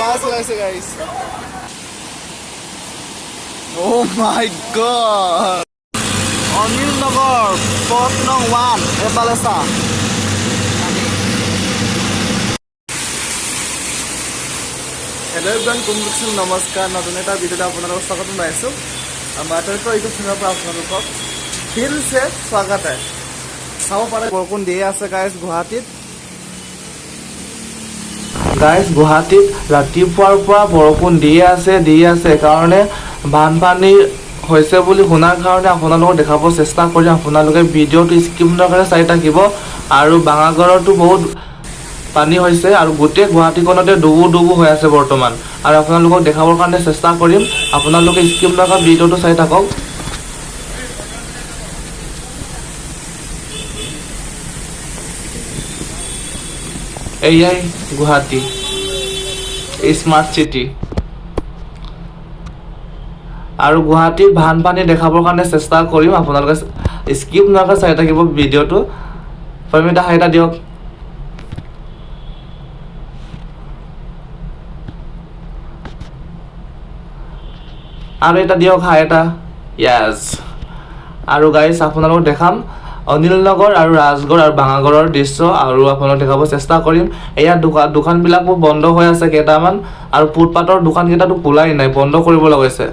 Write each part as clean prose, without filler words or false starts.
মাছ ওলাইছে guys Oh my god Anil নগৰ পথ নং 1 এফালে চা হেল্ল' এভৰিৱান কুমকুম নমস্কাৰ নতুন এটা ভিডিঅ'ত আপোনালোকক স্বাগত জনাইছোঁ আমাৰ ইউটিউব চেনেলৰ পৰা আপোনালোকক ফিলছে স্বাগত চাব পাৰে বৰষুণ দিয়ে আছে গাইজ গুৱাহাটীত ৰাতিপুৱাৰ পৰা বৰষুণ দিয়ে আছে কাৰণে বানপানী হৈছে বুলি শুনাৰ কাৰণে আপোনালোকক দেখাব চেষ্টা কৰি আপোনালোকে ভিডিঅ'টো স্কিপ নকৰে চাই থাকিব আৰু বাঙাগড়তো বহুত পানী হৈছে আৰু গোটেই গুৱাহাটীখনতে ডুবু হৈ আছে বৰ্তমান আৰু আপোনালোকক দেখাবৰ কাৰণে চেষ্টা কৰিম আপোনালোকে স্কিপ নকৰা ভিডিঅ'টো চাই থাকক এয়াই গুৱাহাটী স্মাৰ্ট চিটি আৰু গুৱাহাটীৰ বানপানী দেখাবৰ কাৰণে চেষ্টা কৰিম আপোনালোকে স্কিপ নকৰা চাই থাকিব ভিডিঅ'টো ফৰ্মিটা হাইটা দিয়ক আৰু এটা দিয়ক হাই এটা ইয়াস আৰু গাইস আপোনালোকক দেখাম অনিল নগৰ আৰু ৰাজগড় আৰু বাঙাগড়ৰ দৃশ্য আৰু আপোনালোকক দেখাব চেষ্টা কৰিম এয়া দোকানবিলাকো বন্ধ হৈ আছে কেইটামান আৰু ফুটপাতৰ দোকানকেইটাতো খোলাই নাই বন্ধ কৰিব লগাইছে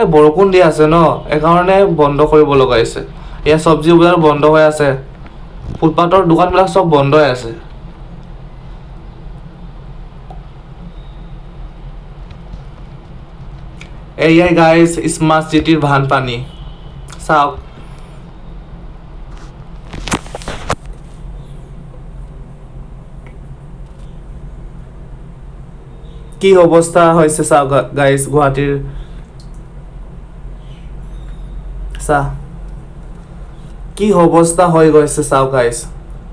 এই বৰষুণ দি আছে ন এইকাৰণে বন্ধ কৰিব লগাইছে এয়া চব্জি বজাৰ বন্ধ হৈ আছে ফুটপাতৰ দোকানবিলাক সব বন্ধ হৈ আছে এয়াই গাইস স্মাৰ্ট চিটিৰ বানপানী চাওক কি অৱস্থা হৈছে চাওক গাইস গুৱাহাটীৰ কি অৱস্থা হৈ গৈছে চাওক গাইস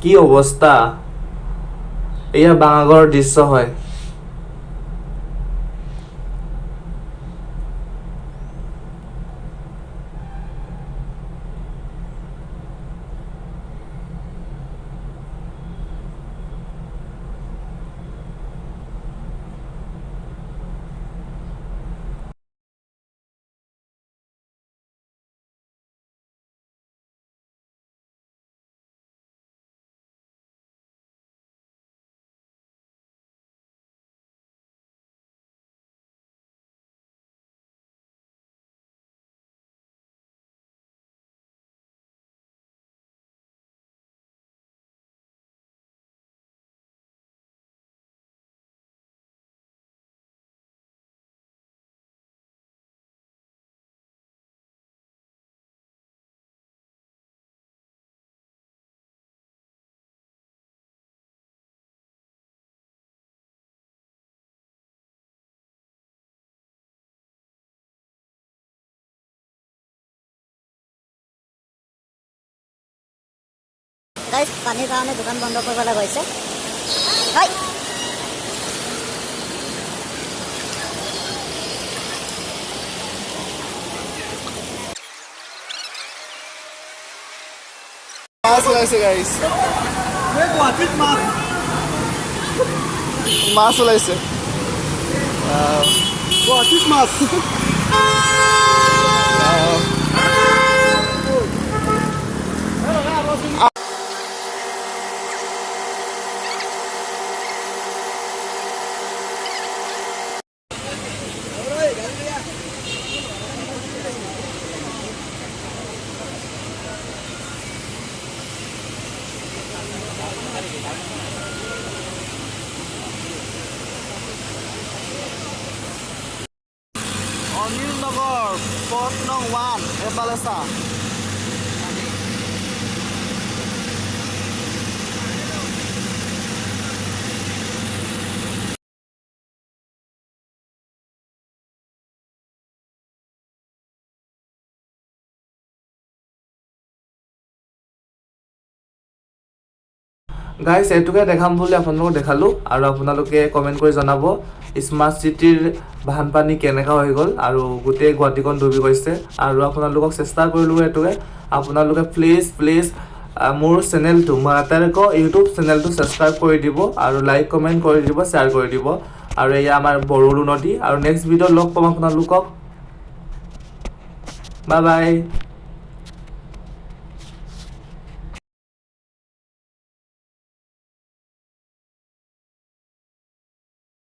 কি অৱস্থা এয়া বাঙাগড়ৰ দৃশ্য হয় গাইস পানীৰ কাৰণে দোকান বন্ধ কৰিব লগা হৈছে হয় মাছ ওলাইছে গাইস গুৱাহাটীত মাছ ওলাইছে গুৱাহাটীত মাছ অনিল নগৰ পথ নং 1 এফালে চা গাইস এটুকে দেখাম বুলি আপোনালোকক দেখালো আৰু আপোনালোকে কমেন্ট কৰি জনাব স্মাৰ্ট চিটিৰ বানপানী কেনেকা হৈ গ'ল আৰু গোটেই গুৱাহাটীখন ডুবি গৈছে আৰু আপোনালোকক চেষ্টা কৰিলো এটুকে আপোনালোকে প্লিজ মোৰ চেনেলটো মাতাৰক ইউটিউব চেনেলটো সাবস্ক্ৰাইব কৰি দিব আৰু লাইক কমেন্ট কৰি দিব শ্বেয়াৰ কৰি দিব আৰু এয়া আমাৰ বৰলো নদী আৰু নেক্সট ভিডিঅ'ত লগ পাম আপোনালোকক বাই বাই